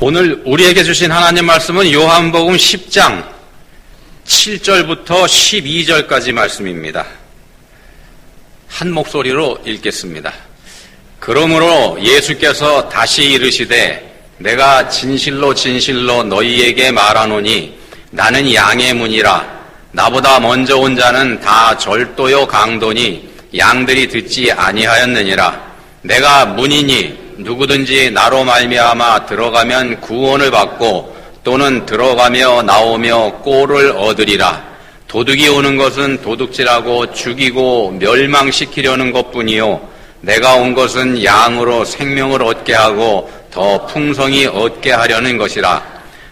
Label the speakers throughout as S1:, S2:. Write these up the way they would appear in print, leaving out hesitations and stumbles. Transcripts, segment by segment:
S1: 오늘 우리에게 주신 하나님 말씀은 요한복음 10장 7절부터 12절까지 말씀입니다. 한 목소리로 읽겠습니다. 그러므로 예수께서 다시 이르시되 내가 진실로 진실로 너희에게 말하노니 나는 양의 문이라. 나보다 먼저 온 자는 다 절도요 강도니 양들이 듣지 아니하였느니라. 내가 문이니 누구든지 나로 말미암아 들어가면 구원을 받고 또는 들어가며 나오며 꼴을 얻으리라. 도둑이 오는 것은 도둑질하고 죽이고 멸망시키려는 것뿐이요 내가 온 것은 양으로 생명을 얻게 하고 더 풍성히 얻게 하려는 것이라.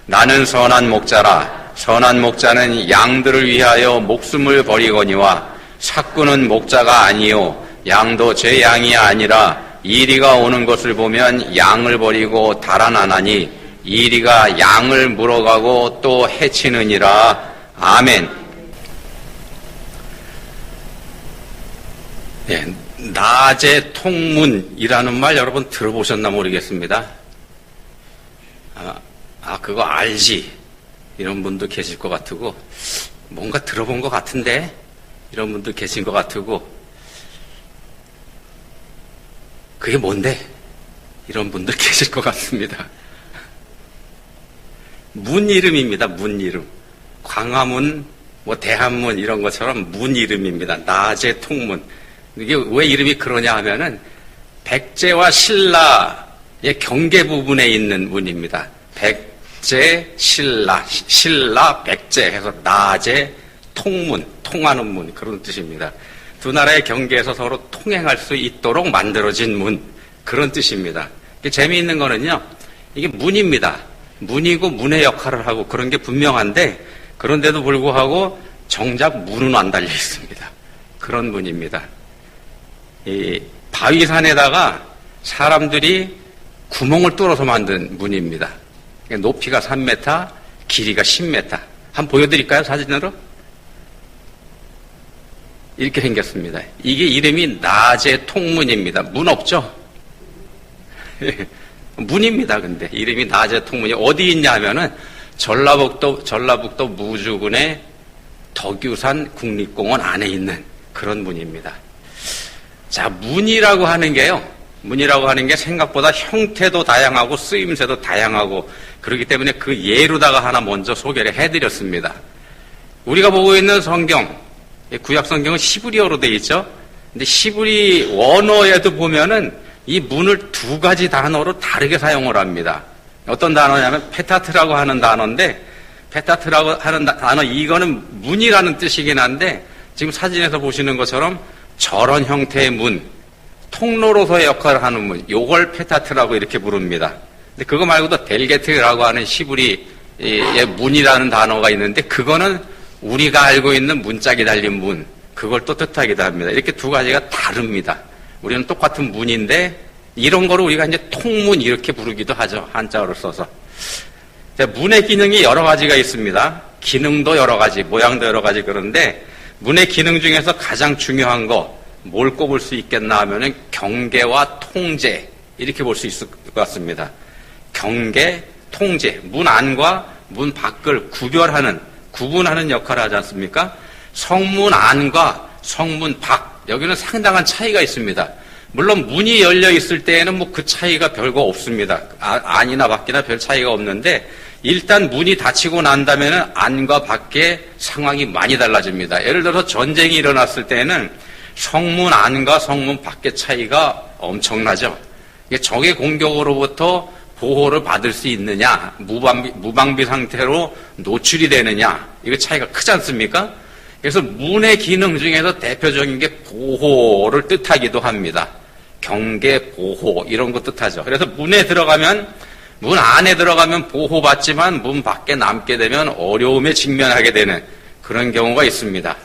S1: 나는 선한 목자라. 선한 목자는 양들을 위하여 목숨을 버리거니와 삭구는 목자가 아니요 양도 제 양이 아니라 이리가 오는 것을 보면 양을 버리고 달아나나니 이리가 양을 물어가고 또 해치느니라. 아멘. 네, 낮의 통문이라는 말 여러분 들어보셨나 모르겠습니다. 그거 알지 이런 분도 계실 것 같고 뭔가 들어본 것 같은데 이런 분도 계신 것 같고 그게 뭔데? 이런 분들 계실 것 같습니다. 문 이름입니다. 문 이름. 광화문, 대한문 이런 것처럼 문 이름입니다. 낮의 통문. 이게 왜 이름이 그러냐 하면은 백제와 신라의 경계 부분에 있는 문입니다. 백제, 신라, 백제 해서 낮의 통문, 통하는 문 그런 뜻입니다. 두 나라의 경계에서 서로 통행할 수 있도록 만들어진 문, 그런 뜻입니다. 재미있는 거는요, 이게 문입니다. 문이고 문의 역할을 하고 그런 게 분명한데, 그런데도 불구하고 정작 문은 안 달려 있습니다. 그런 문입니다. 이 바위산에다가 사람들이 구멍을 뚫어서 만든 문입니다. 높이가 3m, 길이가 10m. 한번 보여드릴까요, 사진으로? 이렇게 생겼습니다. 이게 이름이 낮의 통문입니다. 문 없죠? 문입니다. 근데 이름이 낮의 통문이 어디 있냐 하면은 전라북도 무주군의 덕유산 국립공원 안에 있는 그런 문입니다. 자, 문이라고 하는 게 생각보다 형태도 다양하고 쓰임새도 다양하고 그렇기 때문에 그 예로다가 하나 먼저 소개를 해드렸습니다. 우리가 보고 있는 성경, 구약 성경은 히브리어로 되어 있죠. 근데 히브리 원어에도 보면은 이 문을 두 가지 단어로 다르게 사용을 합니다. 어떤 단어냐면 페타트라고 하는 단어인데, 페타트라고 하는 단어 이거는 문이라는 뜻이긴 한데 지금 사진에서 보시는 것처럼 저런 형태의 문, 통로로서의 역할을 하는 문, 요걸 페타트라고 이렇게 부릅니다. 근데 그거 말고도 델게트라고 하는 히브리의 문이라는 단어가 있는데 그거는 우리가 알고 있는 문짝이 달린 문, 그걸 또 뜻하기도 합니다. 이렇게 두 가지가 다릅니다. 우리는 똑같은 문인데 이런 거를 우리가 이제 통문 이렇게 부르기도 하죠. 한자어를 써서. 문의 기능이 여러 가지가 있습니다. 기능도 여러 가지, 모양도 여러 가지. 그런데 문의 기능 중에서 가장 중요한 거 뭘 꼽을 수 있겠나 하면은 경계와 통제, 이렇게 볼 수 있을 것 같습니다. 경계, 통제, 문 안과 문 밖을 구분하는 역할을 하지 않습니까? 성문 안과 성문 밖, 여기는 상당한 차이가 있습니다. 물론 문이 열려 있을 때에는 그 차이가 별거 없습니다. 안이나 밖이나 별 차이가 없는데 일단 문이 닫히고 난다면 안과 밖의 상황이 많이 달라집니다. 예를 들어서 전쟁이 일어났을 때는 성문 안과 성문 밖의 차이가 엄청나죠. 적의 공격으로부터 보호를 받을 수 있느냐, 무방비 상태로 노출이 되느냐, 이거 차이가 크지 않습니까? 그래서 문의 기능 중에서 대표적인 게 보호를 뜻하기도 합니다. 경계, 보호 이런 거 뜻하죠. 그래서 문 안에 들어가면 보호받지만 문 밖에 남게 되면 어려움에 직면하게 되는 그런 경우가 있습니다.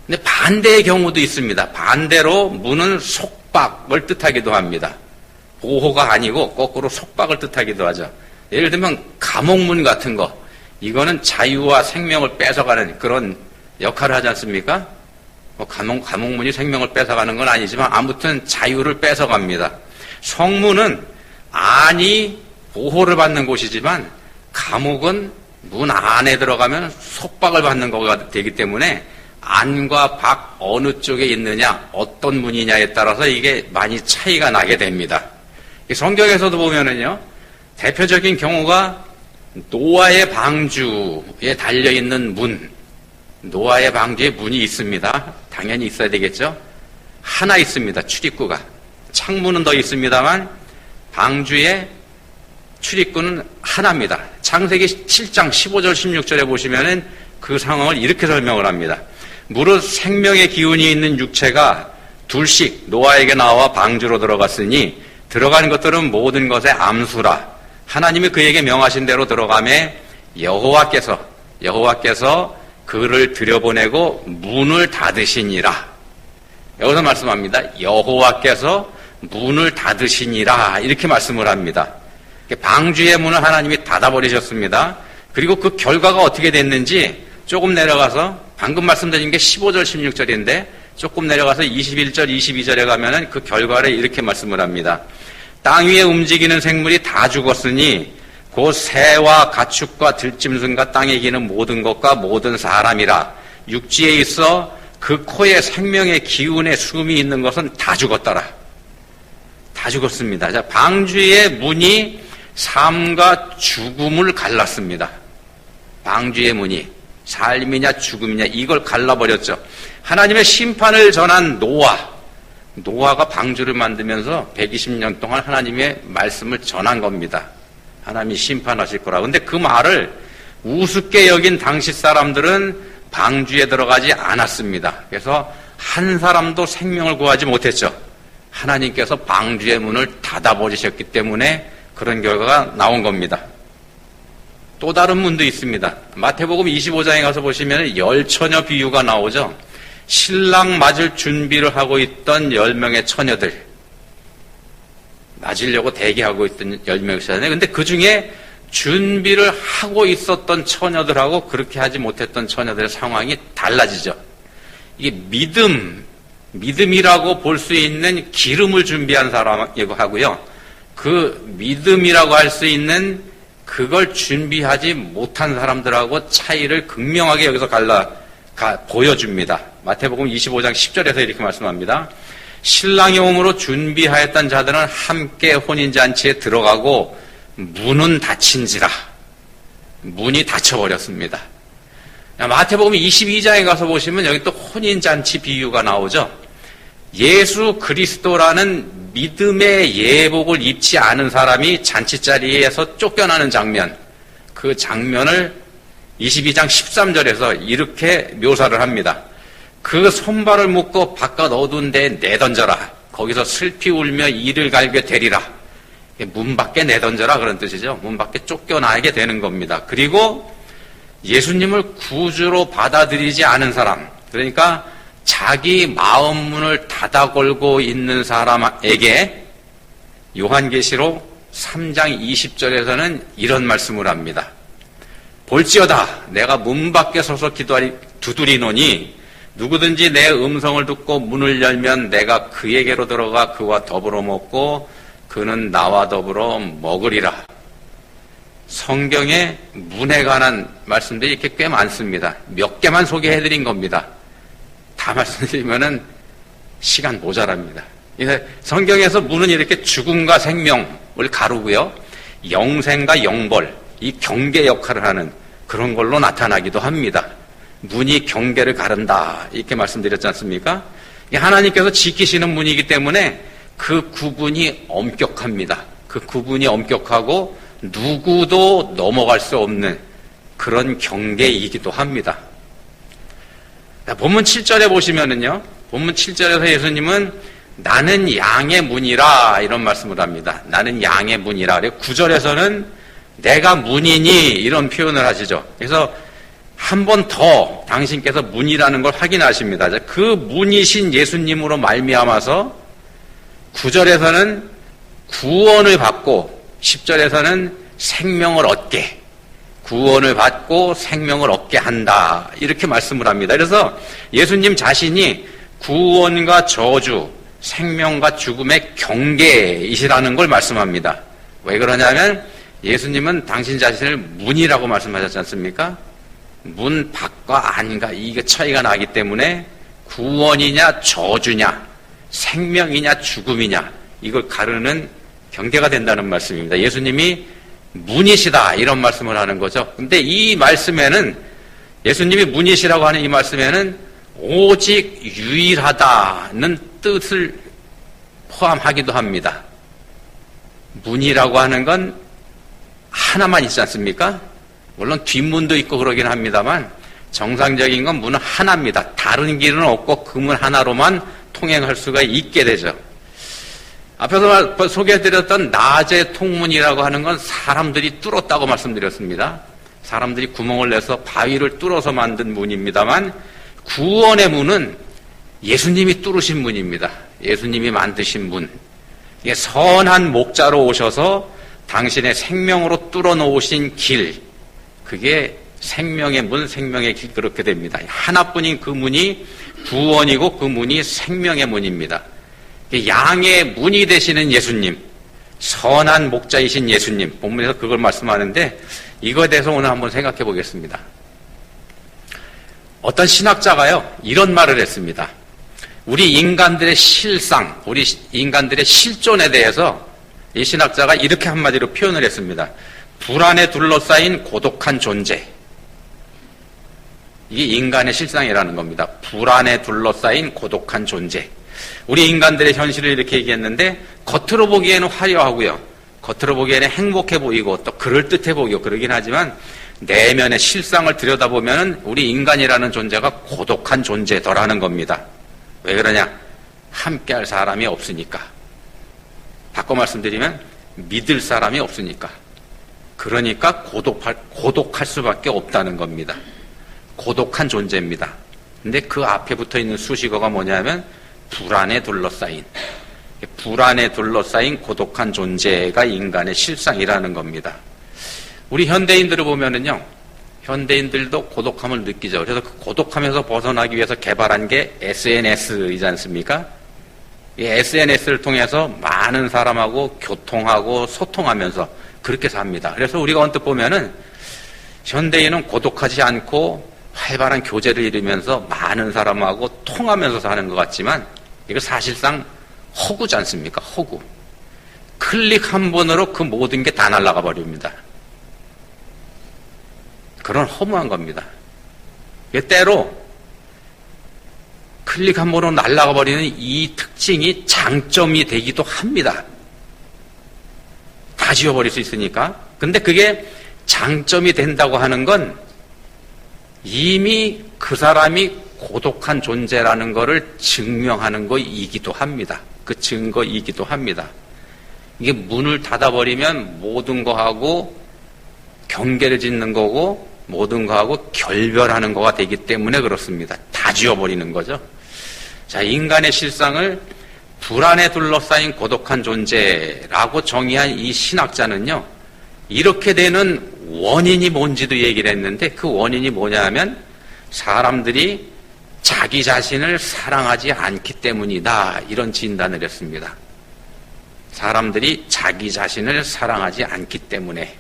S1: 근데 반대의 경우도 있습니다. 반대로 문은 속박을 뜻하기도 합니다. 보호가 아니고 거꾸로 속박을 뜻하기도 하죠. 예를 들면 감옥문 같은 거, 이거는 자유와 생명을 뺏어가는 그런 역할을 하지 않습니까? 감옥문이 생명을 뺏어가는 건 아니지만 아무튼 자유를 뺏어갑니다. 성문은 안이 보호를 받는 곳이지만 감옥은 문 안에 들어가면 속박을 받는 거가 되기 때문에 안과 밖 어느 쪽에 있느냐, 어떤 문이냐에 따라서 이게 많이 차이가 나게 됩니다. 성경에서도 보면은요, 대표적인 경우가 노아의 방주에 달려있는 문, 노아의 방주에 문이 있습니다. 당연히 있어야 되겠죠. 하나 있습니다. 출입구가. 창문은 더 있습니다만 방주의 출입구는 하나입니다. 창세기 7장 15절 16절에 보시면은 그 상황을 이렇게 설명을 합니다. 무릇 생명의 기운이 있는 육체가 둘씩 노아에게 나와 방주로 들어갔으니 들어간 것들은 모든 것의 암수라. 하나님이 그에게 명하신 대로 들어가매 여호와께서 그를 들여보내고 문을 닫으시니라. 여기서 말씀합니다. 여호와께서 문을 닫으시니라 이렇게 말씀을 합니다. 방주의 문을 하나님이 닫아버리셨습니다. 그리고 그 결과가 어떻게 됐는지 조금 내려가서 방금 말씀드린 게 15절 16절인데 조금 내려가서 21절 22절에 가면은 그 결과를 이렇게 말씀을 합니다. 땅 위에 움직이는 생물이 다 죽었으니 곧 새와 가축과 들짐승과 땅에 기는 모든 것과 모든 사람이라. 육지에 있어 그 코에 생명의 기운의 숨이 있는 것은 다 죽었더라. 다 죽었습니다. 자, 방주의 문이 삶과 죽음을 갈랐습니다. 방주의 문이 삶이냐 죽음이냐 이걸 갈라버렸죠. 하나님의 심판을 전한 노아가 방주를 만들면서 120년 동안 하나님의 말씀을 전한 겁니다. 하나님이 심판하실 거라고. 근데 그 말을 우습게 여긴 당시 사람들은 방주에 들어가지 않았습니다. 그래서 한 사람도 생명을 구하지 못했죠. 하나님께서 방주의 문을 닫아버리셨기 때문에 그런 결과가 나온 겁니다. 또 다른 문도 있습니다. 마태복음 25장에 가서 보시면 열처녀 비유가 나오죠. 신랑 맞을 준비를 하고 있던 10명의 처녀들, 맞으려고 대기하고 있던 10명의 처녀들. 근데 그 중에 준비를 하고 있었던 처녀들하고 그렇게 하지 못했던 처녀들의 상황이 달라지죠. 이게 믿음이라고 볼 수 있는 기름을 준비한 사람이고 하고요. 그 믿음이라고 할 수 있는 그걸 준비하지 못한 사람들하고 차이를 극명하게 여기서 보여줍니다. 마태복음 25장 10절에서 이렇게 말씀합니다. 신랑이 오므로 준비하였던 자들은 함께 혼인잔치에 들어가고 문은 닫힌지라. 문이 닫혀버렸습니다. 마태복음 22장에 가서 보시면 여기 또 혼인잔치 비유가 나오죠. 예수 그리스도라는 믿음의 예복을 입지 않은 사람이 잔치자리에서 쫓겨나는 장면, 그 장면을 22장 13절에서 이렇게 묘사를 합니다. 그 손발을 묶고 바깥 어두운 데에 내던져라. 거기서 슬피 울며 이를 갈게 되리라. 문 밖에 내던져라 그런 뜻이죠. 문 밖에 쫓겨나게 되는 겁니다. 그리고 예수님을 구주로 받아들이지 않은 사람, 그러니까 자기 마음 문을 닫아 걸고 있는 사람에게 요한계시록 3장 20절에서는 이런 말씀을 합니다. 볼지어다 내가 문 밖에 서서 두드리노니 누구든지 내 음성을 듣고 문을 열면 내가 그에게로 들어가 그와 더불어 먹고 그는 나와 더불어 먹으리라. 성경에 문에 관한 말씀들이 이렇게 꽤 많습니다. 몇 개만 소개해드린 겁니다. 다 말씀드리면은 시간 모자랍니다. 성경에서 문은 이렇게 죽음과 생명을 가르고요. 영생과 영벌, 이 경계 역할을 하는 그런 걸로 나타나기도 합니다. 문이 경계를 가른다 이렇게 말씀드렸지 않습니까? 하나님께서 지키시는 문이기 때문에 그 구분이 엄격합니다. 그 구분이 엄격하고 누구도 넘어갈 수 없는 그런 경계이기도 합니다. 본문 7절에 보시면은요, 본문 7절에서 예수님은 나는 양의 문이라 이런 말씀을 합니다. 나는 양의 문이라. 그리고 9절에서는 내가 문이니 이런 표현을 하시죠. 그래서 한 번 더 당신께서 문이라는 걸 확인하십니다. 그 문이신 예수님으로 말미암아서 9절에서는 구원을 받고 10절에서는 생명을 얻게, 구원을 받고 생명을 얻게 한다 이렇게 말씀을 합니다. 그래서 예수님 자신이 구원과 저주, 생명과 죽음의 경계이시라는 걸 말씀합니다. 왜 그러냐면 예수님은 당신 자신을 문이라고 말씀하셨지 않습니까? 문 밖과 안과 이게 차이가 나기 때문에 구원이냐 저주냐 생명이냐 죽음이냐 이걸 가르는 경계가 된다는 말씀입니다. 예수님이 문이시다 이런 말씀을 하는 거죠. 근데 이 말씀에는 예수님이 문이시라고 하는 이 말씀에는 오직 유일하다는 뜻을 포함하기도 합니다. 문이라고 하는 건 하나만 있지 않습니까? 물론 뒷문도 있고 그러긴 합니다만 정상적인 건 문은 하나입니다. 다른 길은 없고 그 문 하나로만 통행할 수가 있게 되죠. 앞에서 소개해드렸던 낮의 통문이라고 하는 건 사람들이 뚫었다고 말씀드렸습니다. 사람들이 구멍을 내서 바위를 뚫어서 만든 문입니다만 구원의 문은 예수님이 뚫으신 문입니다. 예수님이 만드신 문. 이게 선한 목자로 오셔서 당신의 생명으로 뚫어놓으신 길. 그게 생명의 문, 생명의 길 그렇게 됩니다. 하나뿐인 그 문이 구원이고 그 문이 생명의 문입니다. 양의 문이 되시는 예수님, 선한 목자이신 예수님, 본문에서 그걸 말씀하는데 이거에 대해서 오늘 한번 생각해 보겠습니다. 어떤 신학자가요, 이런 말을 했습니다. 우리 인간들의 실상, 우리 인간들의 실존에 대해서 이 신학자가 이렇게 한마디로 표현을 했습니다. 불안에 둘러싸인 고독한 존재. 이게 인간의 실상이라는 겁니다. 불안에 둘러싸인 고독한 존재. 우리 인간들의 현실을 이렇게 얘기했는데 겉으로 보기에는 화려하고요. 겉으로 보기에는 행복해 보이고 또 그럴듯해 보이고 그러긴 하지만 내면의 실상을 들여다보면 우리 인간이라는 존재가 고독한 존재더라는 겁니다. 왜 그러냐? 함께할 사람이 없으니까. 바꿔 말씀드리면 믿을 사람이 없으니까. 그러니까 고독할 수밖에 없다는 겁니다. 고독한 존재입니다. 근데 그 앞에 붙어 있는 수식어가 뭐냐면 불안에 둘러싸인 고독한 존재가 인간의 실상이라는 겁니다. 우리 현대인들을 보면은요, 현대인들도 고독함을 느끼죠. 그래서 그 고독함에서 벗어나기 위해서 개발한 게 SNS이지 않습니까? 이 SNS를 통해서 많은 사람하고 교통하고 소통하면서 그렇게 삽니다. 그래서 우리가 언뜻 보면은 현대인은 고독하지 않고 활발한 교제를 이루면서 많은 사람하고 통하면서 사는 것 같지만 이거 사실상 허구지 않습니까? 허구. 클릭 한 번으로 그 모든 게 다 날아가 버립니다. 그런 허무한 겁니다. 때로 클릭 한 번으로 날아가 버리는 이 특징이 장점이 되기도 합니다. 다 지워버릴 수 있으니까. 근데 그게 장점이 된다고 하는 건 이미 그 사람이 고독한 존재라는 것을 증명하는 것이기도 합니다. 그 증거이기도 합니다. 이게 문을 닫아버리면 모든 거하고 경계를 짓는 거고 모든 거하고 결별하는 거가 되기 때문에 그렇습니다. 다 지워버리는 거죠. 자, 인간의 실상을 불안에 둘러싸인 고독한 존재라고 정의한 이 신학자는요, 이렇게 되는 원인이 뭔지도 얘기를 했는데 그 원인이 뭐냐 하면 사람들이 자기 자신을 사랑하지 않기 때문이다. 이런 진단을 했습니다. 사람들이 자기 자신을 사랑하지 않기 때문에.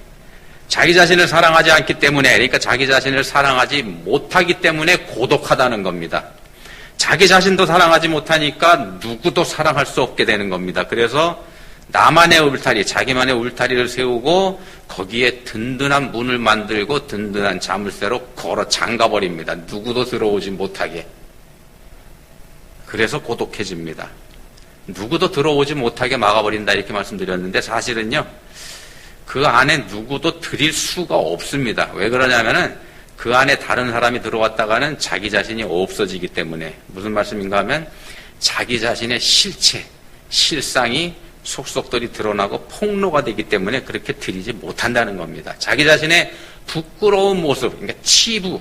S1: 자기 자신을 사랑하지 않기 때문에, 그러니까 자기 자신을 사랑하지 못하기 때문에 고독하다는 겁니다. 자기 자신도 사랑하지 못하니까 누구도 사랑할 수 없게 되는 겁니다. 그래서 나만의 울타리, 자기만의 울타리를 세우고 거기에 든든한 문을 만들고 든든한 자물쇠로 걸어 잠가버립니다. 누구도 들어오지 못하게. 그래서 고독해집니다. 누구도 들어오지 못하게 막아버린다 이렇게 말씀드렸는데 사실은요, 그 안에 누구도 들일 수가 없습니다. 왜 그러냐면은 그 안에 다른 사람이 들어왔다가는 자기 자신이 없어지기 때문에. 무슨 말씀인가 하면 자기 자신의 실체, 실상이 속속들이 드러나고 폭로가 되기 때문에 그렇게 들이지 못한다는 겁니다. 자기 자신의 부끄러운 모습, 그러니까 치부,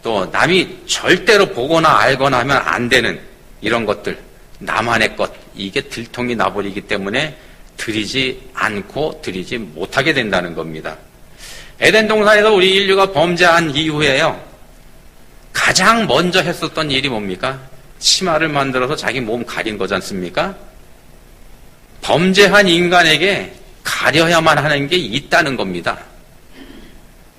S1: 또 남이 절대로 보거나 알거나 하면 안 되는 이런 것들, 나만의 것, 이게 들통이 나버리기 때문에 들이지 않고 들이지 못하게 된다는 겁니다. 에덴 동산에서 우리 인류가 범죄한 이후에요, 가장 먼저 했었던 일이 뭡니까? 치마를 만들어서 자기 몸 가린 거지 않습니까? 범죄한 인간에게 가려야만 하는 게 있다는 겁니다.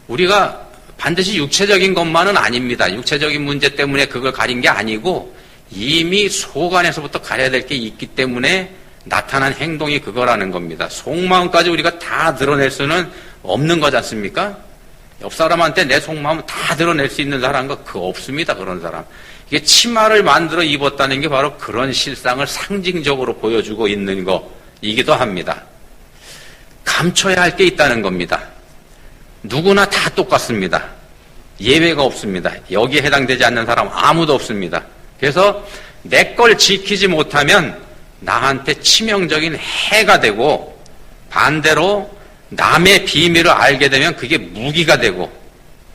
S1: 우리가 반드시 육체적인 것만은 아닙니다. 육체적인 문제 때문에 그걸 가린 게 아니고 이미 속 안에서부터 가려야 될 게 있기 때문에 나타난 행동이 그거라는 겁니다. 속마음까지 우리가 다 드러낼 수는 없는 거지 않습니까? 옆 사람한테 내 속마음을 다 드러낼 수 있는 사람과 그거 없습니다. 그런 사람. 이게 치마를 만들어 입었다는 게 바로 그런 실상을 상징적으로 보여주고 있는 거이기도 합니다. 감춰야 할 게 있다는 겁니다. 누구나 다 똑같습니다. 예외가 없습니다. 여기에 해당되지 않는 사람 아무도 없습니다. 그래서 내 걸 지키지 못하면 나한테 치명적인 해가 되고 반대로 남의 비밀을 알게 되면 그게 무기가 되고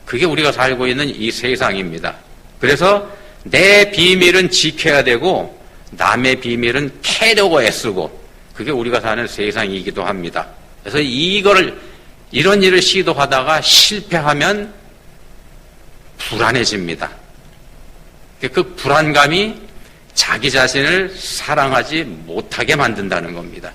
S1: 그게 우리가 살고 있는 이 세상입니다. 그래서 내 비밀은 지켜야 되고 남의 비밀은 캐려고 애쓰고 그게 우리가 사는 세상이기도 합니다. 그래서 이런 일을 시도하다가 실패하면 불안해집니다. 그 불안감이 자기 자신을 사랑하지 못하게 만든다는 겁니다.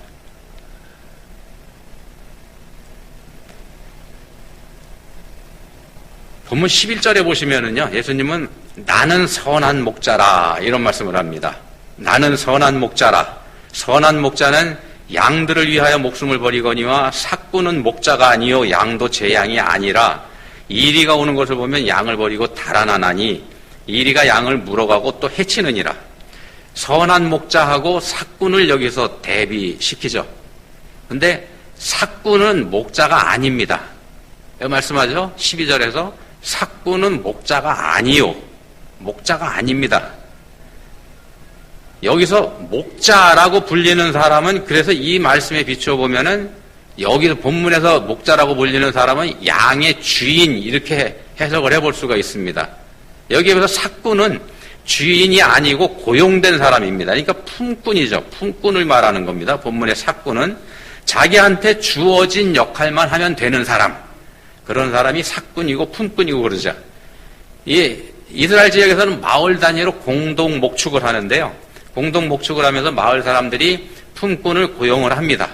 S1: 본문 11절에 보시면은요, 예수님은 나는 선한 목자라 이런 말씀을 합니다. 나는 선한 목자라. 선한 목자는 양들을 위하여 목숨을 버리거니와 삭구는 목자가 아니요 양도 제 양이 아니라 이리가 오는 것을 보면 양을 버리고 달아나나니 이리가 양을 물어가고 또 해치느니라. 선한 목자하고 삭군을 여기서 대비시키죠. 근데 삭군은 목자가 아닙니다. 왜 말씀하죠? 12절에서 삭군은 목자가 아니요. 목자가 아닙니다. 여기서 목자라고 불리는 사람은 그래서 이 말씀에 비추어 보면은 여기서 본문에서 목자라고 불리는 사람은 양의 주인 이렇게 해석을 해볼 수가 있습니다. 여기에서 삭군은 주인이 아니고 고용된 사람입니다. 그러니까 품꾼이죠. 품꾼을 말하는 겁니다. 본문의 삭군은 자기한테 주어진 역할만 하면 되는 사람. 그런 사람이 삭군이고 품꾼이고 그러죠. 이 이스라엘 지역에서는 마을 단위로 공동 목축을 하는데요. 공동 목축을 하면서 마을 사람들이 품꾼을 고용을 합니다.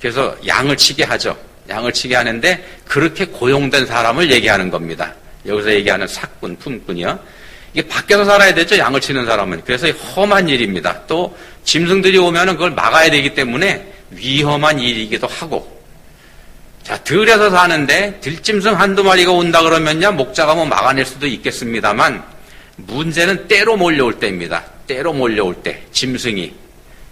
S1: 그래서 양을 치게 하죠. 양을 치게 하는데 그렇게 고용된 사람을 얘기하는 겁니다. 여기서 얘기하는 삭군, 품꾼이요. 이게 밖에서 살아야 되죠. 양을 치는 사람은. 그래서 험한 일입니다. 또 짐승들이 오면은 그걸 막아야 되기 때문에 위험한 일이기도 하고. 자, 들에서 사는데 들짐승 한두 마리가 온다 그러면요. 목자가 뭐 막아낼 수도 있겠습니다만 문제는 때로 몰려올 때입니다. 때로 몰려올 때, 짐승이.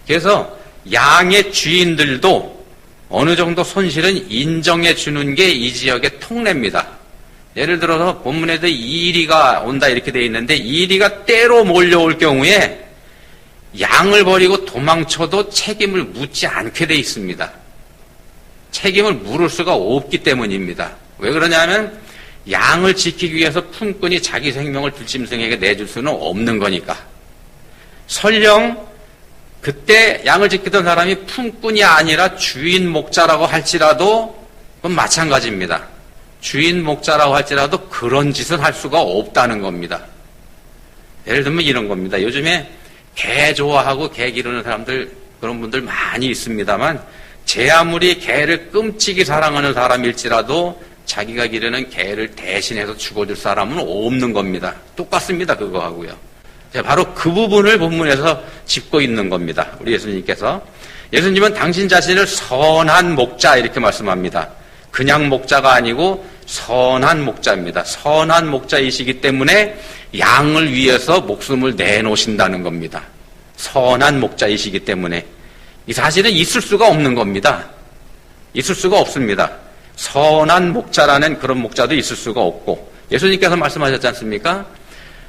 S1: 그래서 양의 주인들도 어느 정도 손실은 인정해 주는 게 이 지역의 통례입니다. 예를 들어서 본문에도 이리가 온다 이렇게 되어 있는데 이리가 때로 몰려올 경우에 양을 버리고 도망쳐도 책임을 묻지 않게 되어 있습니다. 책임을 물을 수가 없기 때문입니다. 왜 그러냐면 양을 지키기 위해서 품꾼이 자기 생명을 들짐승에게 내줄 수는 없는 거니까. 설령 그때 양을 지키던 사람이 품꾼이 아니라 주인 목자라고 할지라도 그건 마찬가지입니다. 주인 목자라고 할지라도 그런 짓은 할 수가 없다는 겁니다. 예를 들면 이런 겁니다. 요즘에 개 좋아하고 개 기르는 사람들 그런 분들 많이 있습니다만 제 아무리 개를 끔찍이 사랑하는 사람일지라도 자기가 기르는 개를 대신해서 죽어줄 사람은 없는 겁니다. 똑같습니다. 그거 하고요. 바로 그 부분을 본문에서 짚고 있는 겁니다. 우리 예수님께서. 예수님은 당신 자신을 선한 목자 이렇게 말씀합니다. 그냥 목자가 아니고 선한 목자입니다. 선한 목자이시기 때문에 양을 위해서 목숨을 내놓으신다는 겁니다. 선한 목자이시기 때문에. 이 사실은 있을 수가 없는 겁니다. 있을 수가 없습니다. 선한 목자라는 그런 목자도 있을 수가 없고 예수님께서 말씀하셨지 않습니까?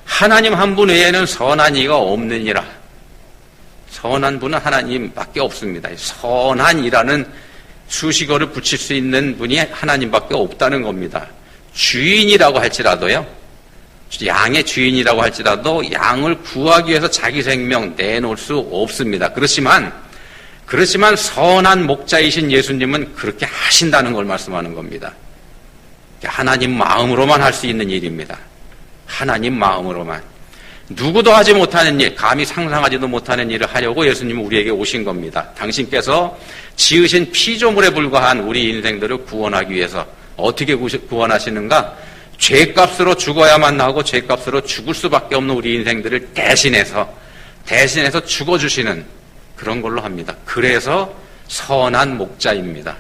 S1: 하나님 한 분 외에는 선한 이가 없느니라. 선한 분은 하나님밖에 없습니다. 선한이라는 수식어를 붙일 수 있는 분이 하나님밖에 없다는 겁니다. 주인이라고 할지라도요. 양의 주인이라고 할지라도 양을 구하기 위해서 자기 생명 내놓을 수 없습니다. 그렇지만 선한 목자이신 예수님은 그렇게 하신다는 걸 말씀하는 겁니다. 하나님 마음으로만 할 수 있는 일입니다. 하나님 마음으로만. 누구도 하지 못하는 일, 감히 상상하지도 못하는 일을 하려고 예수님은 우리에게 오신 겁니다. 당신께서 지으신 피조물에 불과한 우리 인생들을 구원하기 위해서 어떻게 구원하시는가? 죄값으로 죽어야만 하고 죄값으로 죽을 수밖에 없는 우리 인생들을 대신해서 죽어주시는 그런 걸로 합니다. 그래서 선한 목자입니다.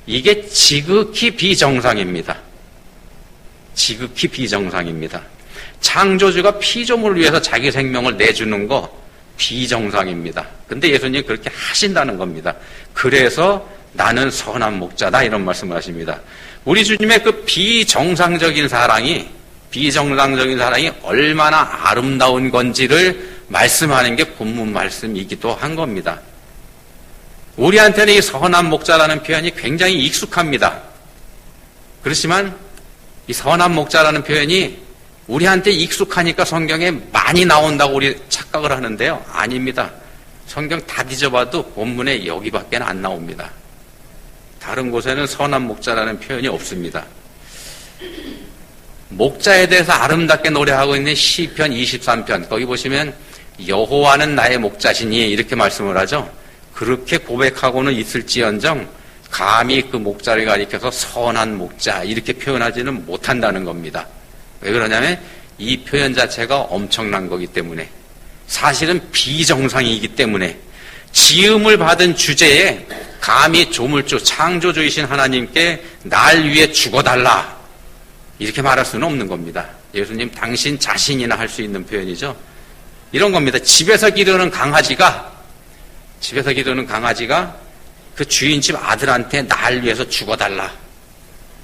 S1: 이게 지극히 비정상입니다. 창조주가 피조물을 위해서 자기 생명을 내주는 거 비정상입니다. 근데 예수님이 그렇게 하신다는 겁니다. 그래서 나는 선한 목자다 이런 말씀을 하십니다. 우리 주님의 그 비정상적인 사랑이 얼마나 아름다운 건지를 말씀하는 게 본문 말씀이기도 한 겁니다. 우리한테는 이 선한 목자라는 표현이 굉장히 익숙합니다. 그렇지만 이 선한 목자라는 표현이 우리한테 익숙하니까 성경에 많이 나온다고 우리 착각을 하는데요. 아닙니다. 성경 다 뒤져봐도 본문에 여기밖에 안 나옵니다. 다른 곳에는 선한 목자라는 표현이 없습니다. 목자에 대해서 아름답게 노래하고 있는 시편 23편 거기 보시면 여호와는 나의 목자시니 이렇게 말씀을 하죠. 그렇게 고백하고는 있을지언정 감히 그 목자를 가리켜서 선한 목자 이렇게 표현하지는 못한다는 겁니다. 왜 그러냐면 이 표현 자체가 엄청난 거기 때문에 사실은 비정상이기 때문에 지음을 받은 주제에 감히 조물주 창조주이신 하나님께 날 위해 죽어달라 이렇게 말할 수는 없는 겁니다. 예수님 당신 자신이나 할 수 있는 표현이죠. 이런 겁니다. 집에서 기르는 강아지가 그 주인집 아들한테 날 위해서 죽어달라.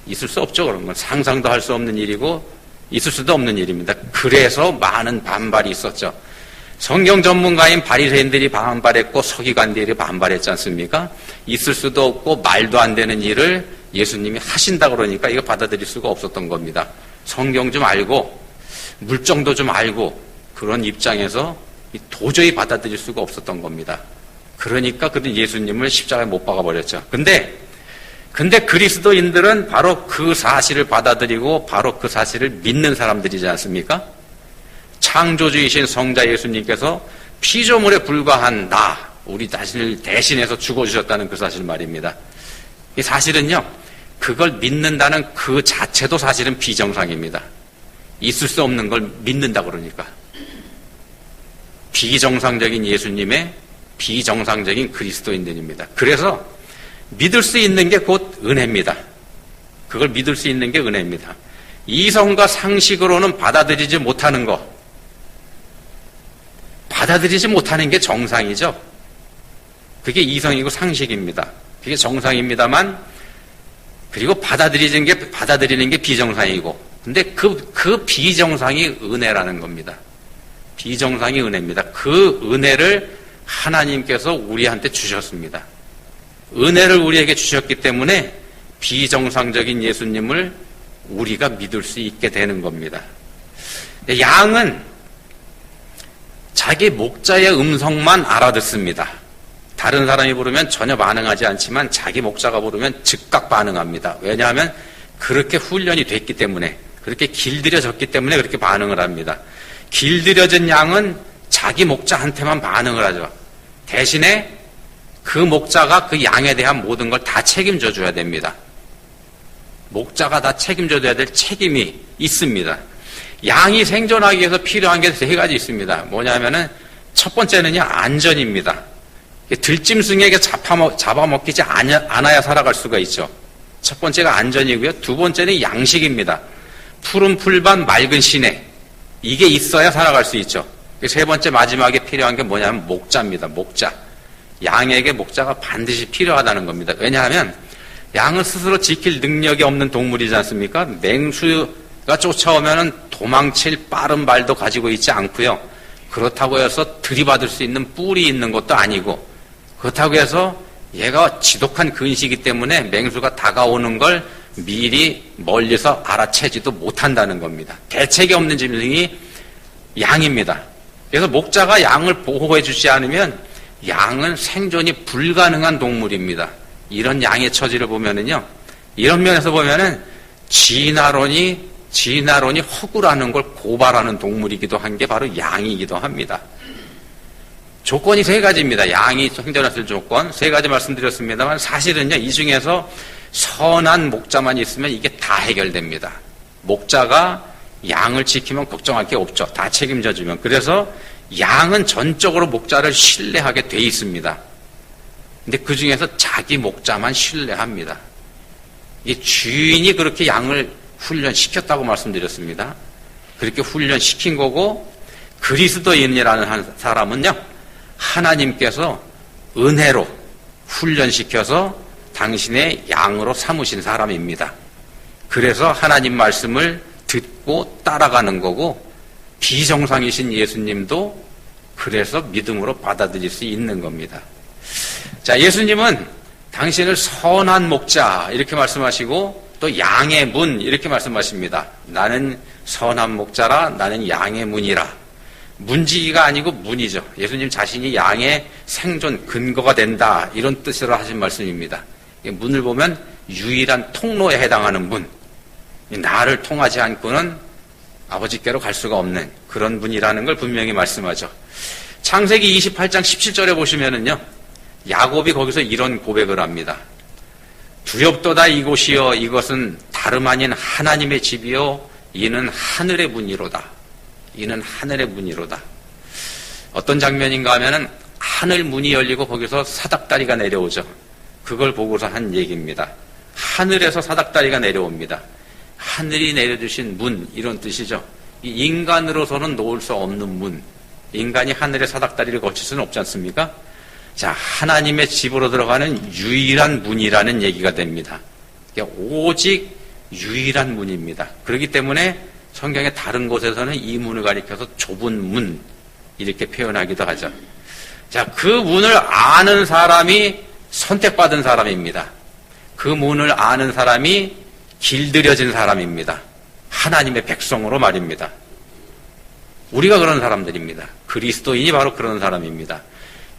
S1: 있을 수 없죠. 그런 건 상상도 할 수 없는 일이고 있을 수도 없는 일입니다. 그래서 많은 반발이 있었죠. 성경 전문가인 바리새인들이 반발했고 서기관들이 반발했지 않습니까? 있을 수도 없고 말도 안 되는 일을 예수님이 하신다 그러니까 이거 받아들일 수가 없었던 겁니다. 성경 좀 알고 물정도 좀 알고 그런 입장에서 도저히 받아들일 수가 없었던 겁니다. 그러니까 예수님을 십자가에 못 박아버렸죠. 근데 그리스도인들은 바로 그 사실을 받아들이고 바로 그 사실을 믿는 사람들이지 않습니까? 창조주이신 성자 예수님께서 피조물에 불과한 우리 자신을 대신해서 죽어주셨다는 그 사실 말입니다. 이 사실은요, 그걸 믿는다는 그 자체도 사실은 비정상입니다. 있을 수 없는 걸 믿는다 그러니까. 비정상적인 예수님의 비정상적인 그리스도인들입니다. 그래서 믿을 수 있는 게 곧 은혜입니다. 그걸 믿을 수 있는 게 은혜입니다. 이성과 상식으로는 받아들이지 못하는 게 정상이죠. 그게 이성이고 상식입니다. 그게 정상입니다만, 그리고 받아들이는 게 비정상이고, 근데 그 비정상이 은혜라는 겁니다. 비정상이 은혜입니다. 그 은혜를 하나님께서 우리한테 주셨습니다. 은혜를 우리에게 주셨기 때문에 비정상적인 예수님을 우리가 믿을 수 있게 되는 겁니다. 양은 자기 목자의 음성만 알아듣습니다. 다른 사람이 부르면 전혀 반응하지 않지만 자기 목자가 부르면 즉각 반응합니다. 왜냐하면 그렇게 훈련이 됐기 때문에, 그렇게 길들여졌기 때문에 그렇게 반응을 합니다. 길들여진 양은 자기 목자한테만 반응을 하죠. 대신에 그 목자가 그 양에 대한 모든 걸 다 책임져 줘야 됩니다. 목자가 다 책임져 줘야 될 책임이 있습니다. 양이 생존하기 위해서 필요한 게 세 가지 있습니다. 뭐냐면은 첫 번째는요, 안전입니다. 들짐승에게 잡아먹히지 않아야 살아갈 수가 있죠. 첫 번째가 안전이고요. 두 번째는 양식입니다. 푸른 풀밭, 맑은 시내. 이게 있어야 살아갈 수 있죠. 세 번째 마지막에 필요한 게 뭐냐면 목자입니다. 목자. 양에게 목자가 반드시 필요하다는 겁니다. 왜냐하면 양은 스스로 지킬 능력이 없는 동물이지 않습니까? 맹수가 쫓아오면 도망칠 빠른 발도 가지고 있지 않고요. 그렇다고 해서 들이받을 수 있는 뿔이 있는 것도 아니고, 그렇다고 해서 얘가 지독한 근시이기 때문에 맹수가 다가오는 걸 미리 멀리서 알아채지도 못한다는 겁니다. 대책이 없는 짐승이 양입니다. 그래서 목자가 양을 보호해 주지 않으면 양은 생존이 불가능한 동물입니다. 이런 양의 처지를 보면은요, 이런 면에서 보면은 진화론이 진화론이 허구라는 걸 고발하는 동물이기도 한 게 바로 양이기도 합니다. 조건이 세 가지입니다. 양이 생존했을 조건 세 가지 말씀드렸습니다만 사실은요, 이 중에서 선한 목자만 있으면 이게 다 해결됩니다. 목자가 양을 지키면 걱정할 게 없죠. 다 책임져 주면. 그래서 양은 전적으로 목자를 신뢰하게 돼 있습니다. 근데 그 중에서 자기 목자만 신뢰합니다. 이 주인이 그렇게 양을 훈련시켰다고 말씀드렸습니다. 그렇게 훈련시킨 거고, 그리스도인이라는 한 사람은요, 하나님께서 은혜로 훈련시켜서 당신의 양으로 삼으신 사람입니다. 그래서 하나님 말씀을 듣고 따라가는 거고, 비정상이신 예수님도 그래서 믿음으로 받아들일 수 있는 겁니다. 자, 예수님은 당신을 선한 목자 이렇게 말씀하시고 또 양의 문 이렇게 말씀하십니다. 나는 선한 목자라, 나는 양의 문이라. 문지기가 아니고 문이죠. 예수님 자신이 양의 생존 근거가 된다, 이런 뜻으로 하신 말씀입니다. 문을 보면 유일한 통로에 해당하는 문, 나를 통하지 않고는 아버지께로 갈 수가 없는 그런 문이라는 걸 분명히 말씀하죠. 창세기 28장 17절에 보시면은요, 야곱이 거기서 이런 고백을 합니다. 두렵도다 이곳이여, 이것은 다름 아닌 하나님의 집이요 이는 하늘의 문이로다. 이는 하늘의 문이로다. 어떤 장면인가 하면은 하늘 문이 열리고 거기서 사닥다리가 내려오죠. 그걸 보고서 한 얘기입니다. 하늘에서 사닥다리가 내려옵니다. 하늘이 내려주신 문, 이런 뜻이죠. 이 인간으로서는 놓을 수 없는 문. 인간이 하늘의 사닥다리를 거칠 수는 없지 않습니까? 자, 하나님의 집으로 들어가는 유일한 문이라는 얘기가 됩니다. 오직 유일한 문입니다. 그렇기 때문에 성경의 다른 곳에서는 이 문을 가리켜서 좁은 문 이렇게 표현하기도 하죠. 자, 그 문을 아는 사람이 선택받은 사람입니다. 그 문을 아는 사람이 길들여진 사람입니다. 하나님의 백성으로 말입니다. 우리가 그런 사람들입니다. 그리스도인이 바로 그런 사람입니다.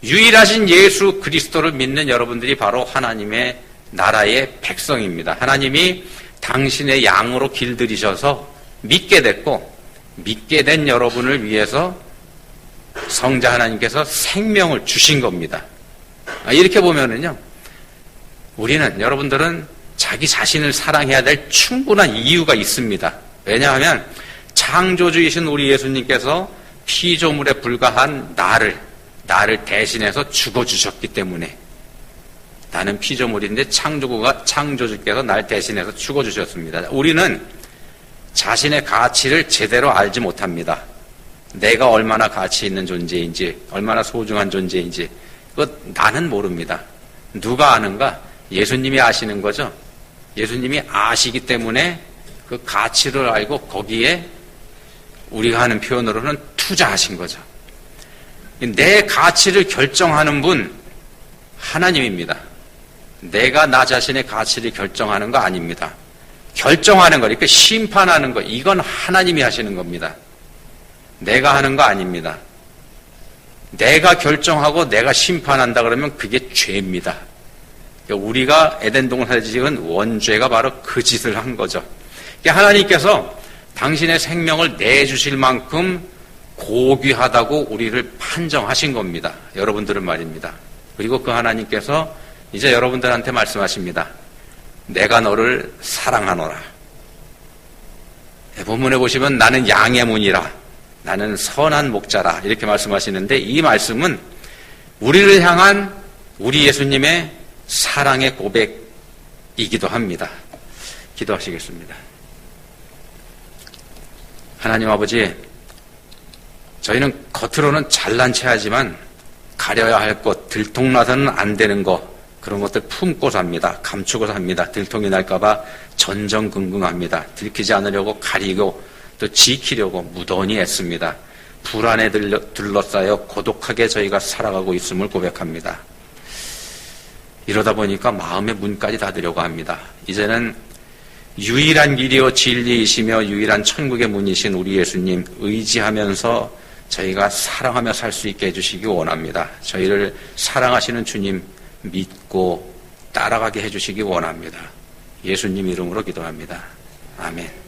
S1: 유일하신 예수 그리스도를 믿는 여러분들이 바로 하나님의 나라의 백성입니다. 하나님이 당신의 양으로 길들이셔서 믿게 됐고, 믿게 된 여러분을 위해서 성자 하나님께서 생명을 주신 겁니다. 이렇게 보면은요, 우리는, 여러분들은 자기 자신을 사랑해야 될 충분한 이유가 있습니다. 왜냐하면 창조주이신 우리 예수님께서 피조물에 불과한 나를 대신해서 죽어주셨기 때문에, 나는 피조물인데 창조주께서 날 대신해서 죽어주셨습니다. 우리는 자신의 가치를 제대로 알지 못합니다. 내가 얼마나 가치 있는 존재인지, 얼마나 소중한 존재인지, 나는 모릅니다. 누가 아는가? 예수님이 아시는 거죠. 예수님이 아시기 때문에 그 가치를 알고 거기에 우리가 하는 표현으로는 투자하신 거죠. 내 가치를 결정하는 분, 하나님입니다. 내가 나 자신의 가치를 결정하는 거 아닙니다. 결정하는 거, 이렇게 심판하는 거, 이건 하나님이 하시는 겁니다. 내가 하는 거 아닙니다. 내가 결정하고 내가 심판한다 그러면 그게 죄입니다. 우리가 에덴 동산에 지은 원죄가 바로 그 짓을 한 거죠. 하나님께서 당신의 생명을 내주실 만큼 고귀하다고 우리를 판정하신 겁니다. 여러분들은 말입니다. 그리고 그 하나님께서 이제 여러분들한테 말씀하십니다. 내가 너를 사랑하노라. 본문에 보시면 나는 양의 문이라, 나는 선한 목자라, 이렇게 말씀하시는데, 이 말씀은 우리를 향한 우리 예수님의 사랑의 고백이기도 합니다. 기도하시겠습니다. 하나님 아버지, 저희는 겉으로는 잘난 체하지만 가려야 할 것, 들통나서는 안 되는 것, 그런 것들 품고 삽니다. 감추고 삽니다. 들통이 날까봐 전전긍긍합니다. 들키지 않으려고 가리고 또 지키려고 무던히 애씁니다. 불안에 둘러싸여 고독하게 저희가 살아가고 있음을 고백합니다. 이러다 보니까 마음의 문까지 닫으려고 합니다. 이제는 유일한 길이요 진리이시며 유일한 천국의 문이신 우리 예수님 의지하면서 저희가 사랑하며 살 수 있게 해주시기 원합니다. 저희를 사랑하시는 주님 믿고 따라가게 해주시기 원합니다. 예수님 이름으로 기도합니다. 아멘.